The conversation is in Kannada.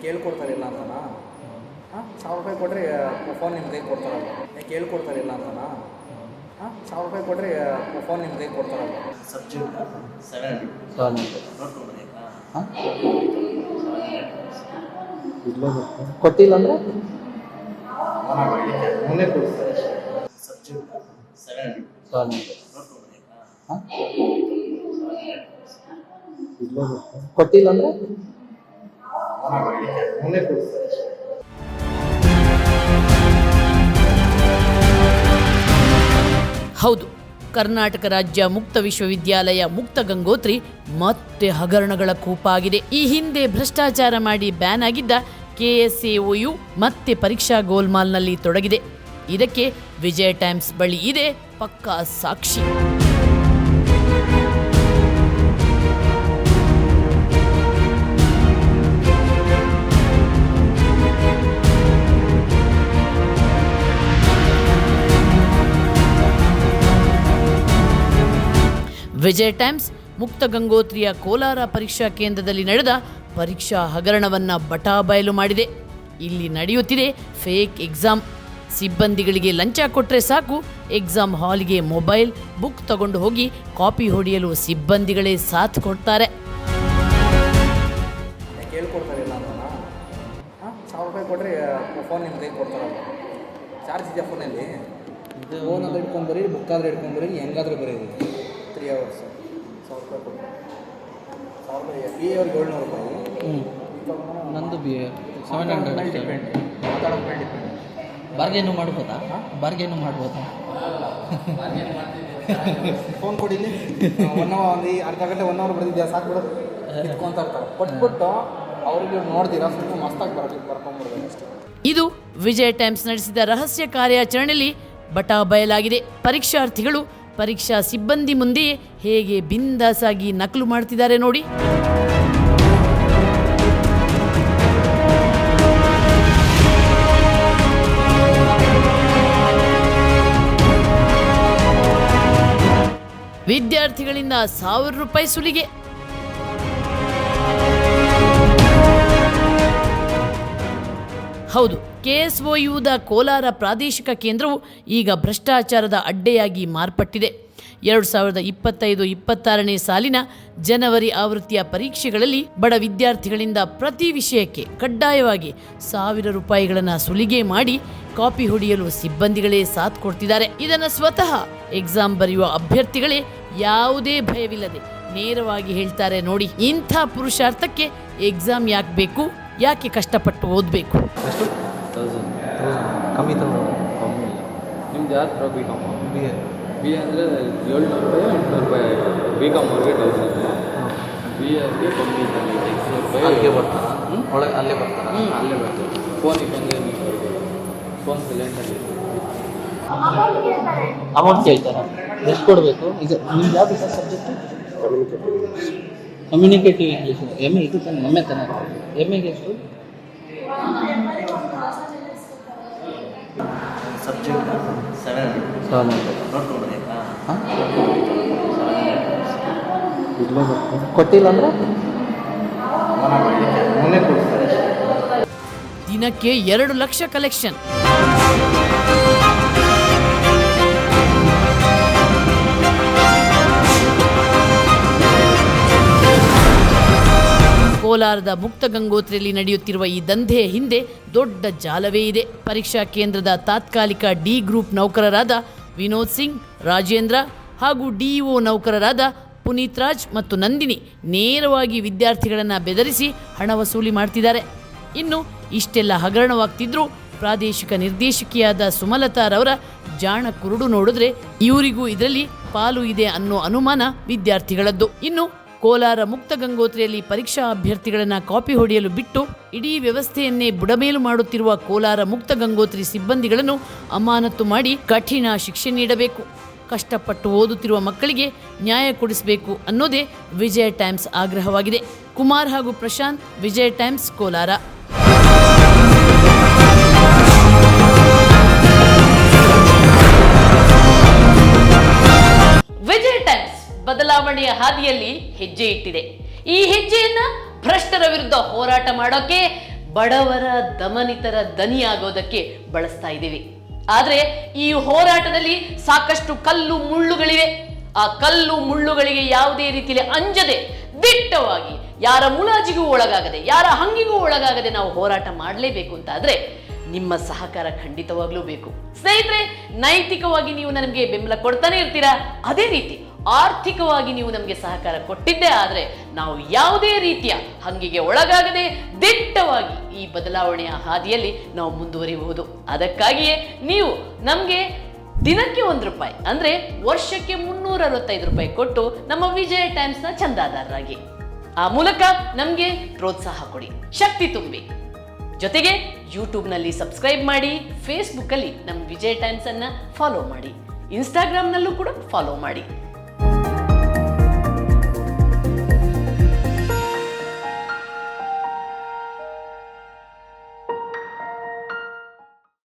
ಕೇಳ್ಕೊಡ್ತಾರಿಲ್ಲ ಅಂತನಾ? 1000 ರೂಪಾಯಿ ಕೊಟ್ಟರೆ ಫೋನ್ ನಿಮ್ಮ ಕೈ ಕೊಡ್ತಾರಲ್ಲ. ಕೇಳ್ಕೊಡ್ತಾರಿಲ್ಲ ಅಂತನಾ? 1000 ರೂಪಾಯಿ ಕೊಟ್ಟರೆ ಫೋನ್ ನಿಮ್ಮ ಕೈ ಕೊಡ್ತಾರಲ್ಲ. ಸಬ್ಜೆಕ್ಟ್ 700 ನೋಡ್ಕೊಂಡ್ರೆ ಕೊಟ್ಟಿಲ್ಲ ಅಂದರೆ ಮುಂದೆ ಕೊಡ್ತಾರೆ. ಸಬ್ಜೆಕ್ಟ್ 700 ನೋಡ್ಕೊಂಡ್ರೆ ಕೊಟ್ಟಿಲ್ಲ ಅಂದರೆ ಮುಂದೆ ಕೊಡ್ತಾರೆ. ಹೌದು, ಕರ್ನಾಟಕ ರಾಜ್ಯ ಮುಕ್ತ ವಿಶ್ವವಿದ್ಯಾಲಯ ಮುಕ್ತ ಗಂಗೋತ್ರಿ ಮತ್ತೆ ಹಗರಣಗಳ ಕೂಪಾಗಿದೆ. ಈ ಹಿಂದೆ ಭ್ರಷ್ಟಾಚಾರ ಮಾಡಿ ಬ್ಯಾನ್ ಆಗಿದ್ದ KSAOU ಮತ್ತೆ ಪರೀಕ್ಷಾ ಗೋಲ್ಮಾಲ್ನಲ್ಲಿ ತೊಡಗಿದೆ. ಇದಕ್ಕೆ ವಿಜಯ ಟೈಮ್ಸ್ ಬಳಿ ಇದೆ ಪಕ್ಕಾ ಸಾಕ್ಷಿ. ವಿಜಯ ಟೈಮ್ಸ್ ಮುಕ್ತ ಗಂಗೋತ್ರಿಯ ಕೋಲಾರ ಪರೀಕ್ಷಾ ಕೇಂದ್ರದಲ್ಲಿ ನಡೆದ ಪರೀಕ್ಷಾ ಹಗರಣವನ್ನು ಬಟಾಬಯಲು ಮಾಡಿದೆ. ಇಲ್ಲಿ ನಡೆಯುತ್ತಿದೆ ಫೇಕ್ ಎಕ್ಸಾಮ್. ಸಿಬ್ಬಂದಿಗಳಿಗೆ ಲಂಚ ಕೊಟ್ಟರೆ ಸಾಕು, ಎಕ್ಸಾಮ್ ಹಾಲ್ಗೆ ಮೊಬೈಲ್, ಬುಕ್ ತಗೊಂಡು ಹೋಗಿ ಕಾಪಿ ಹೊಡೆಯಲು ಸಿಬ್ಬಂದಿಗಳೇ ಸಾಥ್ ಕೊಡ್ತಾರೆ. ಕೇಳ್ಕೊಡ್ತಾರಿಲ್ಲ ಅಂತನಾ? 1000 ರೂಪಾಯಿ ಕೊಟ್ಟರೆ ಫೋನ್ ನಿಮ್ಮ ಕೈ ಕೊಡ್ತಾರಲ್ಲ. ಚಾರ್ಜ್ ಇದೆಯಾ ಫೋನಲ್ಲಿ? ಫೋನ್ ಆದರೂ ಇಟ್ಕೊಂಡು ಬರೀ, ಬುಕ್ ಆದರೂ ಇಟ್ಕೊಂಡು ಬರೀ, ಹೆಂಗಾದರೂ ಬರೀರಿ. 3 hours 1000 ರೂಪಾಯಿ ಕೊಟ್ಟು 1000 ರೂಪಾಯಿ BA ಅವ್ರಿಗೆ 700 ರೂಪಾಯಿ. ನಂದು BA 700 ಡಿಪೆಂಡ್, ಮಾತಾಡೋದು ಮೇಲೆ ಡಿಪೆಂಡ್. ಬಾರ್ಗೇನು ಮಾಡ್ಬೋದಾ? ಬಾರ್ಗೇನು ಮಾಡ್ಬೋದಾ? ಫೋನ್ ಕೊಡಿಲಿ, 1 hour ಒಂದು ಅರ್ಧ ಗಂಟೆ 1 hour ಬರೆದಿದ್ಯಾ ಸಾಕು ಬಿಡೋದು, ಇಟ್ಕೊತಾ ಇರ್ತಾರೆ. ಕೊಟ್ಬಿಟ್ಟು ಅವ್ರಿಗೆ ನೋಡ್ತೀರಾ ಸುಮ್ಮನೆ ಮಸ್ತಾಗಿ ಬರ್ಕೊಂಡ್ಬಿಡ್ಬೇಕು ಅಷ್ಟೇ. ಇದು ವಿಜಯ ಟೈಮ್ಸ್ ನಡೆಸಿದ ರಹಸ್ಯ ಕಾರ್ಯಾಚರಣೆಯಲ್ಲಿ ಬಟಾಬಯಲಾಗಿದೆ. ಪರೀಕ್ಷಾರ್ಥಿಗಳು ಪರೀಕ್ಷಾ ಸಿಬ್ಬಂದಿ ಮುಂದೆಯೇ ಹೇಗೆ ಬಿಂದಾಸಾಗಿ ನಕಲು ಮಾಡ್ತಿದ್ದಾರೆ ನೋಡಿ. ವಿದ್ಯಾರ್ಥಿಗಳಿಂದ 1000 ರೂಪಾಯಿ ಸುಲಿಗೆ. ಹೌದು, KSOUದ ಕೋಲಾರ ಪ್ರಾದೇಶಿಕ ಕೇಂದ್ರವು ಈಗ ಭ್ರಷ್ಟಾಚಾರದ ಅಡ್ಡೆಯಾಗಿ ಮಾರ್ಪಟ್ಟಿದೆ. 2025-26ನೇ ಸಾಲಿನ ಜನವರಿ ಆವೃತ್ತಿಯ ಪರೀಕ್ಷೆಗಳಲ್ಲಿ ಬಡ ವಿದ್ಯಾರ್ಥಿಗಳಿಂದ ಪ್ರತಿ ವಿಷಯಕ್ಕೆ ಕಡ್ಡಾಯವಾಗಿ 1000 ರೂಪಾಯಿಗಳನ್ನು ಸುಲಿಗೆ ಮಾಡಿ ಕಾಪಿ ಹೊಡೆಯಲು ಸಿಬ್ಬಂದಿಗಳೇ ಸಾಥ್ ಕೊಡ್ತಿದ್ದಾರೆ. ಇದನ್ನು ಸ್ವತಃ ಎಕ್ಸಾಮ್ ಬರೆಯುವ ಅಭ್ಯರ್ಥಿಗಳೇ ಯಾವುದೇ ಭಯವಿಲ್ಲದೆ ನೇರವಾಗಿ ಹೇಳ್ತಾರೆ ನೋಡಿ. ಇಂಥ ಪುರುಷಾರ್ಥಕ್ಕೆ ಎಕ್ಸಾಮ್ ಯಾಕೆ ಬೇಕು, ಯಾಕೆ ಕಷ್ಟಪಟ್ಟು ಓದಬೇಕು? ಎಷ್ಟು? 1000 ಕಮ್ಮಿ ತಗೊಳ್ಳೋದು. ಕಮ್ಮಿ ಇಲ್ಲ. ನಿಮ್ದು ಯಾವ್ದು BA? BA BA ಅಂದರೆ 700 ರೂಪಾಯಿ 800 ರೂಪಾಯಿ. BCom ಅವ್ರಿಗೆ 1000. BAಗೆ ಕಮ್ಮಿ ಇದ್ದಂಗೆ 800 ರೂಪಾಯಿ. ಅಲ್ಲಿಗೆ ಬರ್ತಾರಾ? ಒಳಗೆ ಅಲ್ಲೇ ಬರ್ತಾರಾ? ಅಲ್ಲೇ ಬರ್ತದೆ. ಫೋನಿಗೆ ಬಂದರೆ ಫೋನ್ ಸೈಲೆಂಟಲ್ಲಿ. ಅಮೌಂಟ್ ಕೇಳ್ತಾರಾ? ಎಷ್ಟು ಕೊಡಬೇಕು? ಈಗ ನಿಮ್ದು ಯಾವುದು sir subject? Communicative English. MA ಇದು ತಾನೆ, MA ತಾನೆ. MAಗೆ ಎಷ್ಟು? ಸಬ್ಜೆಕ್ಟ್ 700 ನೋಡ್ಕೊಂಡ್ರೆ ಕೊಟ್ಟಿಲ್ಲ ಅಂದರೆ ಮುಂದೆ ಕೊಡ್ತಾರೆ. ದಿನಕ್ಕೆ 2 ಲಕ್ಷ ಕಲೆಕ್ಷನ್. ಕೋಲಾರದ ಮುಕ್ತ ಗಂಗೋತ್ರಿಯಲ್ಲಿ ನಡೆಯುತ್ತಿರುವ ಈ ದಂಧೆಯ ಹಿಂದೆ ದೊಡ್ಡ ಜಾಲವೇ ಇದೆ. ಪರೀಕ್ಷಾ ಕೇಂದ್ರದ ತಾತ್ಕಾಲಿಕ ಡಿ ಗ್ರೂಪ್ ನೌಕರರಾದ ವಿನೋದ್ ಸಿಂಗ್, ರಾಜೇಂದ್ರ ಹಾಗೂ DEO ನೌಕರರಾದ ಪುನೀತ್ ರಾಜ್ ಮತ್ತು ನಂದಿನಿ ನೇರವಾಗಿ ವಿದ್ಯಾರ್ಥಿಗಳನ್ನು ಬೆದರಿಸಿ ಹಣ ವಸೂಲಿ ಮಾಡ್ತಿದ್ದಾರೆ. ಇನ್ನು ಇಷ್ಟೆಲ್ಲ ಹಗರಣವಾಗ್ತಿದ್ರೂ ಪ್ರಾದೇಶಿಕ ನಿರ್ದೇಶಕಿಯಾದ ಸುಮಲತಾರವರ ಜಾಣ ಕುರುಡು ನೋಡಿದ್ರೆ ಇವರಿಗೂ ಇದರಲ್ಲಿ ಪಾಲು ಇದೆ ಅನ್ನೋ ಅನುಮಾನ ವಿದ್ಯಾರ್ಥಿಗಳದ್ದು. ಇನ್ನು ಕೋಲಾರ ಮುಕ್ತ ಗಂಗೋತ್ರಿಯಲ್ಲಿ ಪರೀಕ್ಷಾ ಅಭ್ಯರ್ಥಿಗಳನ್ನು ಕಾಪಿ ಹೊಡೆಯಲು ಬಿಟ್ಟು ಇಡೀ ವ್ಯವಸ್ಥೆಯನ್ನೇ ಬುಡಮೇಲು ಮಾಡುತ್ತಿರುವ ಕೋಲಾರ ಮುಕ್ತ ಗಂಗೋತ್ರಿ ಸಿಬ್ಬಂದಿಗಳನ್ನು ಅಮಾನತು ಮಾಡಿ ಕಠಿಣ ಶಿಕ್ಷೆ ನೀಡಬೇಕು. ಕಷ್ಟಪಟ್ಟು ಓದುತ್ತಿರುವ ಮಕ್ಕಳಿಗೆ ನ್ಯಾಯ ಕೊಡಿಸಬೇಕು ಅನ್ನೋದೇ ವಿಜಯ ಟೈಮ್ಸ್ ಆಗ್ರಹವಾಗಿದೆ. ಕುಮಾರ್ ಹಾಗೂ ಪ್ರಶಾಂತ್, ವಿಜಯ ಟೈಮ್ಸ್, ಕೋಲಾರ. ವಿಜಯ ಟೈಮ್ಸ್ ಬದಲಾವಣೆಯ ಹಾದಿಯಲ್ಲಿ ಹೆಜ್ಜೆ ಇಟ್ಟಿದೆ. ಈ ಹೆಜ್ಜೆಯನ್ನ ಭ್ರಷ್ಟರ ವಿರುದ್ಧ ಹೋರಾಟ ಮಾಡೋಕೆ ಬಡವರ ದಮನಿತರ ದನಿಯಾಗೋದಕ್ಕೆ ಬಳಸ್ತಾ ಇದ್ದೀವಿ. ಆದರೆ ಈ ಹೋರಾಟದಲ್ಲಿ ಸಾಕಷ್ಟು ಕಲ್ಲು ಮುಳ್ಳುಗಳಿವೆ. ಆ ಕಲ್ಲು ಮುಳ್ಳುಗಳಿಗೆ ಯಾವುದೇ ರೀತಿಯಲ್ಲಿ ಅಂಜದೆ ದಿಟ್ಟವಾಗಿ ಯಾರ ಮುಲಾಜಿಗೂ ಒಳಗಾಗದೆ ಯಾರ ಹಂಗಿಗೂ ಒಳಗಾಗದೆ ನಾವು ಹೋರಾಟ ಮಾಡಲೇಬೇಕು ಅಂತಾದ್ರೆ ನಿಮ್ಮ ಸಹಕಾರ ಖಂಡಿತವಾಗ್ಲೂ ಬೇಕು. ಸ್ನೇಹಿತರೆ, ನೈತಿಕವಾಗಿ ನೀವು ನನಗೆ ಬೆಂಬಲ ಕೊಡ್ತಾನೆ ಇರ್ತೀರಾ, ಅದೇ ರೀತಿ ಆರ್ಥಿಕವಾಗಿ ನೀವು ನಮಗೆ ಸಹಕಾರ ಕೊಟ್ಟಿದ್ದೇ ಆದರೆ ನಾವು ಯಾವುದೇ ರೀತಿಯ ಹಂಗಿಗೆ ಒಳಗಾಗದೆ ದಿಟ್ಟವಾಗಿ ಈ ಬದಲಾವಣೆಯ ಹಾದಿಯಲ್ಲಿ ನಾವು ಮುಂದುವರಿಬಹುದು. ಅದಕ್ಕಾಗಿಯೇ ನೀವು ನಮಗೆ ದಿನಕ್ಕೆ ₹1 ಅಂದರೆ ವರ್ಷಕ್ಕೆ ₹365 ಕೊಟ್ಟು ನಮ್ಮ ವಿಜಯ ಟೈಮ್ಸ್ನ ಚಂದಾದಾರರಾಗಿ. ಆ ಮೂಲಕ ನಮಗೆ ಪ್ರೋತ್ಸಾಹ ಕೊಡಿ, ಶಕ್ತಿ ತುಂಬಿ. ಜೊತೆಗೆ ಯೂಟ್ಯೂಬ್ನಲ್ಲಿ ಸಬ್ಸ್ಕ್ರೈಬ್ ಮಾಡಿ, ಫೇಸ್ಬುಕ್ಕಲ್ಲಿ ನಮ್ಮ ವಿಜಯ ಟೈಮ್ಸ್ ಅನ್ನ ಫಾಲೋ ಮಾಡಿ, ಇನ್ಸ್ಟಾಗ್ರಾಮ್ನಲ್ಲೂ ಕೂಡ ಫಾಲೋ ಮಾಡಿ.